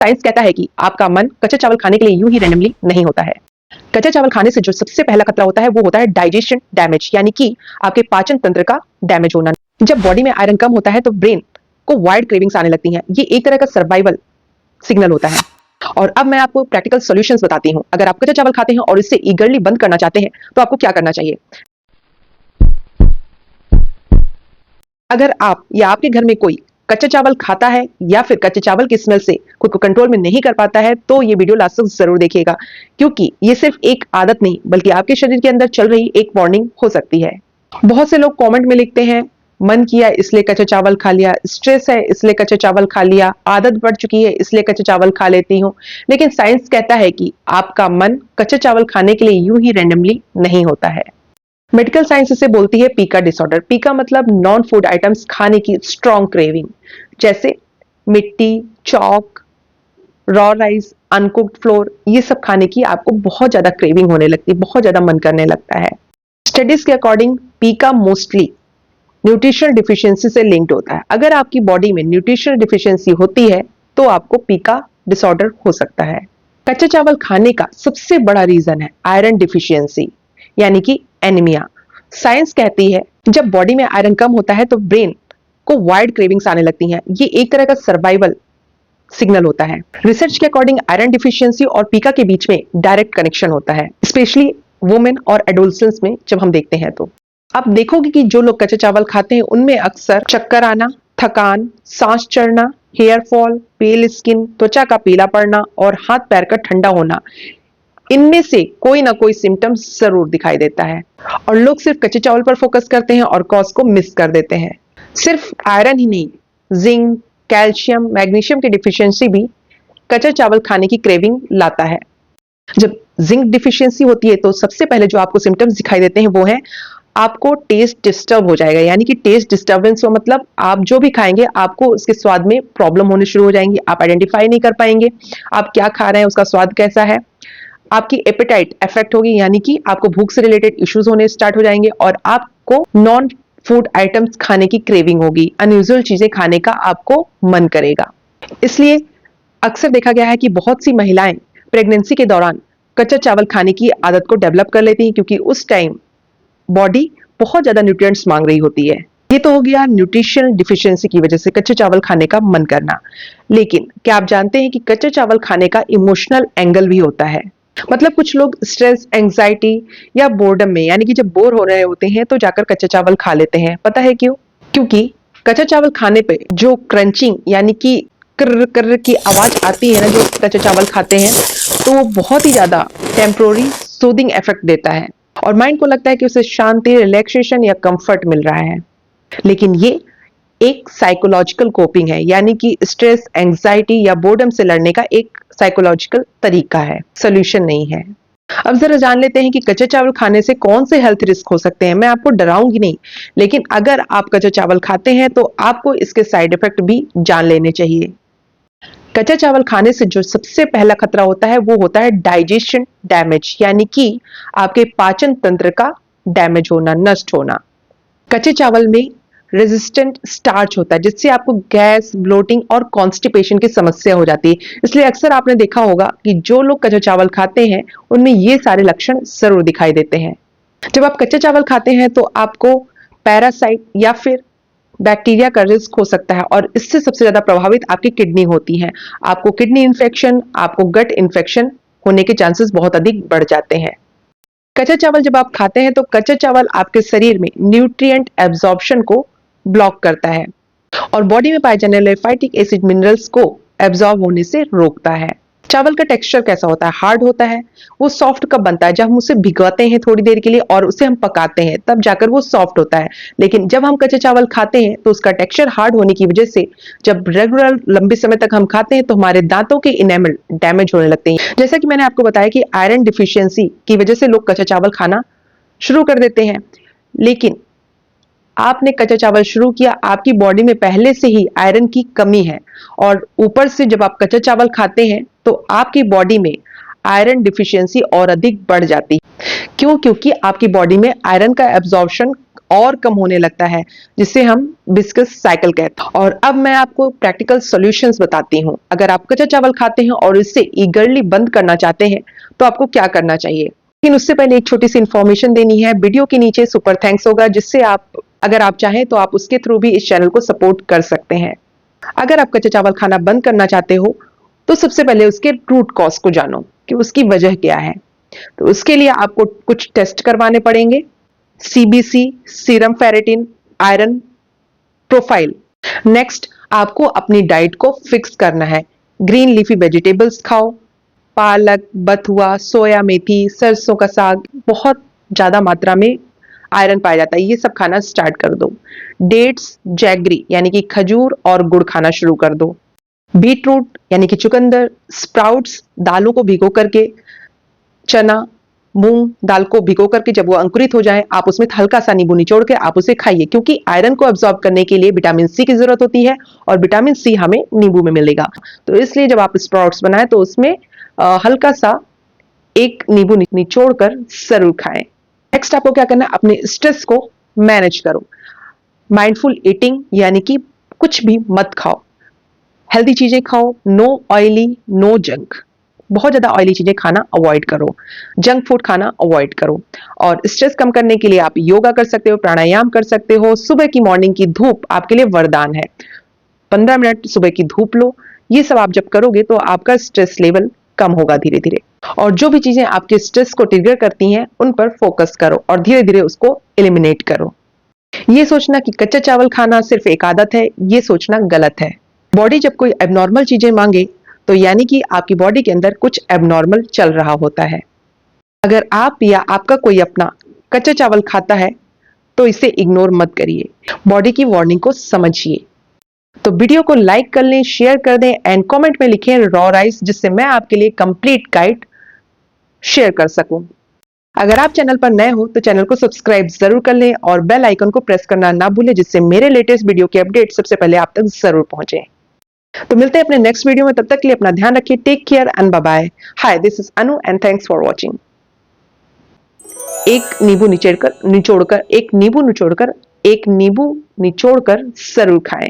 Science कहता है कि आपका मन कच्चा चावल खाने के लिए यूं ही रैंडमली नहीं होता है। कच्चा चावल खाने से जो सबसे पहला खतरा होता है वो होता है डाइजेशन डैमेज, यानी कि आपके पाचन तंत्र का डैमेज होना। जब बॉडी में आयरन कम होता है तो ब्रेन को वाइल्ड क्रेविंग्स आने लगती हैं। ये एक तरह का सर्वाइवल सिग्नल होता है। और अब मैं आपको प्रैक्टिकल सॉल्यूशंस बताती हूँ। अगर आप कच्चा चावल खाते हैं और इसे ईगरली बंद करना चाहते हैं तो आपको क्या करना चाहिए। अगर आप या आपके घर में कोई कच्चा चावल खाता है या फिर कच्चे चावल की स्मेल से खुद को कंट्रोल में नहीं कर पाता है तो ये वीडियो लास्ट तक जरूर देखिएगा, क्योंकि ये सिर्फ एक आदत नहीं बल्कि आपके शरीर के अंदर चल रही एक वार्निंग हो सकती है। बहुत से लोग कमेंट में लिखते हैं, मन किया इसलिए कच्चा चावल खा लिया, स्ट्रेस है इसलिए कच्चा चावल खा लिया, आदत बढ़ चुकी है इसलिए कच्चा चावल खा लेती हूँ। लेकिन साइंस कहता है कि आपका मन कच्चा चावल खाने के लिए यूं ही रैंडमली नहीं होता है। मेडिकल साइंस इसे बोलती है पीका डिसऑर्डर। पीका मतलब नॉन फूड आइटम्स खाने की स्ट्रॉन्ग क्रेविंग, जैसे मिट्टी, चौक, रॉ राइस, अनकुक्ड फ्लोर, ये सब खाने की आपको बहुत ज्यादा क्रेविंग होने लगती है, बहुत ज्यादा मन करने लगता है। स्टडीज के अकॉर्डिंग पीका मोस्टली न्यूट्रिशनल डिफिशियंसी से लिंक्ड होता है। अगर आपकी बॉडी में न्यूट्रिशनल डिफिशियंसी होती है तो आपको पीका डिसऑर्डर हो सकता है। कच्चा चावल खाने का सबसे बड़ा रीजन है आयरन डिफिशियंसी, यानी कि एनीमिया। साइंस कहती है जब बॉडी में आयरन कम होता है तो ब्रेन को वाइल्ड क्रेविंग्स आने लगती हैं। ये एक तरह का सर्वाइवल सिग्नल होता है। रिसर्च के अकॉर्डिंग आयरन डिफिशियंसी और पीका के बीच में डायरेक्ट कनेक्शन होता है, स्पेशली वुमेन और एडोलसेंस में जब हम देखते हैं तो। आप देखोगे कि जो लोग कच्चा चावल खाते हैं उनमें अक्सर चक्कर आना, थकान, सांस चढ़ना, हेयर फॉल, पेल स्किन, त्वचा का पीला पड़ना और हाथ पैर का ठंडा होना, इनमें से कोई ना कोई सिम्टम्स जरूर दिखाई देता है। और लोग सिर्फ कच्चे चावल पर फोकस करते हैं और कॉज को मिस कर देते हैं। सिर्फ आयरन ही नहीं, जिंक, कैल्शियम, मैग्नीशियम की डिफिशियंसी भी कच्चा चावल खाने की क्रेविंग लाता है। जब जिंक डिफिशियंसी होती है तो सबसे पहले जो आपको सिम्टम्स दिखाई देते हैं वो है आपको टेस्ट डिस्टर्ब हो जाएगा, यानी कि टेस्ट डिस्टर्बेंस हो मतलब आप जो भी खाएंगे आपको उसके स्वाद में प्रॉब्लम होने शुरू हो जाएंगी। आप आइडेंटिफाई नहीं कर पाएंगे आप क्या खा रहे हैं, उसका स्वाद कैसा है। आपकी एपेटाइट अफेक्ट होगी, यानी कि आपको भूख से रिलेटेड इश्यूज होने स्टार्ट हो जाएंगे और आपको नॉन फूड आइटम्स खाने की क्रेविंग होगी, अनयूजुअल चीजें खाने का आपको मन करेगा। इसलिए अक्सर देखा गया है कि बहुत सी महिलाएं प्रेगनेंसी के दौरान कच्चा चावल खाने की आदत को डेवलप कर लेती हैं, क्योंकि उस टाइम बॉडी बहुत ज्यादा न्यूट्रिएंट्स मांग रही होती है। ये तो हो गया न्यूट्रिशनल डिफिशियंसी की वजह से कच्चे चावल खाने का मन करना। लेकिन क्या आप जानते हैं कि कच्चे चावल खाने का इमोशनल एंगल भी होता है। मतलब कुछ लोग स्ट्रेस, एंजाइटी या बोर्डम में, यानी कि जब बोर हो रहे होते हैं तो जाकर कच्चा चावल खा लेते हैं। पता है क्यों? क्योंकि कच्चा चावल खाने पे जो क्रंचिंग यानी कि कर्र कर्र की आवाज आती है ना, जो कच्चा चावल खाते हैं, तो वो बहुत ही ज्यादा टेम्पोररी सूदिंग इफेक्ट देता है और माइंड को लगता है कि उसे शांति, रिलैक्सेशन या कंफर्ट मिल रहा है। लेकिन ये एक साइकोलॉजिकल कोपिंग है, यानी कि स्ट्रेस, एंजाइटी या बोर्डम से लड़ने का एक साइकोलॉजिकल तरीका है, सोल्यूशन नहीं है। अब जरा जान लेते हैं कि कच्चे चावल खाने से कौन से हेल्थ रिस्क हो सकते हैं। मैं आपको डराऊंगी नहीं, लेकिन अगर आप कच्चा चावल खाते हैं तो आपको इसके साइड इफेक्ट भी जान लेने चाहिए। कच्चा चावल खाने से जो सबसे पहला खतरा होता है वो होता है डाइजेशन डैमेज, यानी कि आपके पाचन तंत्र का डैमेज होना, नष्ट होना। कच्चे चावल में रेजिस्टेंट स्टार्च होता है जिससे आपको गैस, ब्लोटिंग और कॉन्स्टिपेशन की समस्या हो जाती है। इसलिए अक्सर आपने देखा होगा कि जो लोग कच्चा चावल खाते हैं उनमें ये सारे लक्षण जरूर दिखाई देते हैं। जब आप कच्चा चावल खाते हैं तो आपको पैरासाइट या फिर बैक्टीरिया का रिस्क हो सकता है और इससे सबसे ज्यादा प्रभावित आपकी किडनी होती है। आपको किडनी इन्फेक्शन, आपको गट इन्फेक्शन होने के चांसेस बहुत अधिक बढ़ जाते हैं। कच्चा चावल जब आप खाते हैं तो कच्चा चावल आपके शरीर में न्यूट्रिएंट एब्जॉर्प्शन को ब्लॉक करता है और बॉडी में पाए जाने वाले फाइटिक एसिड मिनरल्स को एब्जॉर्ब होने से रोकता है। चावल का टेक्सचर कैसा होता है? हार्ड होता है। वो सॉफ्ट कब बनता है? जब हम उसे भिगोते हैं थोड़ी देर के लिए और उसे हम पकाते हैं, तब जाकर वो सॉफ्ट होता है। लेकिन जब हम कच्चे चावल खाते हैं तो उसका टेक्सचर हार्ड होने की वजह से जब रेगुलर लंबे समय तक हम खाते हैं तो हमारे दांतों के इनेमल डैमेज होने लगते हैं। जैसा कि मैंने आपको बताया कि आयरन डिफिशियंसी की वजह से लोग कच्चा चावल खाना शुरू कर देते हैं। लेकिन आपने कच्चा चावल शुरू किया, आपकी बॉडी में पहले से ही आयरन की कमी है और ऊपर से जब आप कच्चा चावल खाते हैं तो आपकी बॉडी में आयरन डिफिशियंसी और अधिक बढ़ जाती है। क्यों? क्योंकि आपकी बॉडी में आयरन का एब्जॉर्प्शन और कम होने लगता है, जिसे हम विस्कस साइकिल कहते हैं। और अब मैं आपको प्रैक्टिकल सॉल्यूशंस बताती हूँ। अगर आप कच्चा चावल खाते हैं और इसे ईगरली बंद करना चाहते हैं तो आपको क्या करना चाहिए। लेकिन उससे पहले एक छोटी सी इंफॉर्मेशन देनी है। वीडियो के नीचे सुपर थैंक्स होगा, जिससे आप, अगर आप चाहें तो आप उसके थ्रू भी इस चैनल को सपोर्ट कर सकते हैं। अगर आप कच्चा चावल खाना बंद करना चाहते हो तो सबसे पहले उसके रूट कॉज को जानो कि उसकी वजह क्या है। तो उसके लिए आपको कुछ टेस्ट करवाने पड़ेंगे। CBC, serum ferritin, iron profile. Next, आपको अपनी डाइट को फिक्स करना है। ग्रीन लीफी वेजिटेबल्स खाओ, पालक, बथुआ, सोया मेथी, सरसों का साग, बहुत ज्यादा मात्रा में आयरन पाया जाता है, ये सब खाना स्टार्ट कर दो। डेट्स, जैगरी यानी कि खजूर और गुड़ खाना शुरू कर दो। बीट रूट यानी कि चुकंदर, स्प्राउट्स, दालों को भिगो करके, चना, मूंग दाल को भिगो करके जब वो अंकुरित हो जाए, आप उसमें हल्का सा नींबू निचोड़ के आप उसे खाइए, क्योंकि आयरन को एब्जॉर्ब करने के लिए विटामिन सी की जरूरत होती है और विटामिन सी हमें नींबू में मिलेगा। तो इसलिए जब आप स्प्राउट्स बनाएं तो उसमें हल्का सा एक नींबू निचोड़ कर जरूर खाएं। नेक्स्ट आपको क्या करना है, अपने स्ट्रेस को मैनेज करो। माइंडफुल ईटिंग यानी कि कुछ भी मत खाओ, हेल्दी चीजें खाओ, नो ऑयली, नो जंक। बहुत ज्यादा ऑयली चीजें खाना अवॉइड करो, जंक फूड खाना अवॉइड करो। और स्ट्रेस कम करने के लिए आप योगा कर सकते हो, प्राणायाम कर सकते हो। सुबह की मॉर्निंग की धूप आपके लिए वरदान है। 15 मिनट सुबह की धूप लो। ये सब आप जब करोगे तो आपका स्ट्रेस लेवल कम होगा धीरे धीरे। और जो भी चीजें आपके स्ट्रेस को ट्रिगर करती हैं उन पर फोकस करो और धीरे धीरे उसको एलिमिनेट करो। ये सोचना कि कच्चा चावल खाना सिर्फ एक आदत है, ये सोचना गलत है। बॉडी जब कोई एबनॉर्मल चीजें मांगे तो यानी कि आपकी बॉडी के अंदर कुछ एबनॉर्मल चल रहा होता है। अगर आप या आपका कोई अपना कच्चा चावल खाता है तो इसे इग्नोर मत करिए, बॉडी की वार्निंग को समझिए। तो वीडियो को लाइक कर लें, शेयर कर दें एंड कमेंट में लिखें रॉ राइस, जिससे मैं आपके लिए कंप्लीट गाइड शेयर कर सकूं। अगर आप चैनल पर नए हो तो चैनल को सब्सक्राइब जरूर कर लें और बेल आइकन को प्रेस करना ना भूलें, जिससे मेरे लेटेस्ट वीडियो के अपडेट सबसे पहले आप तक जरूर पहुंचे। तो मिलते हैं अपने नेक्स्ट वीडियो में, तब तक के लिए अपना ध्यान रखिए। Take care and bye bye. Hi, this is Anu and thanks for watching. एक नींबू निचोड़कर जरूर खाएं।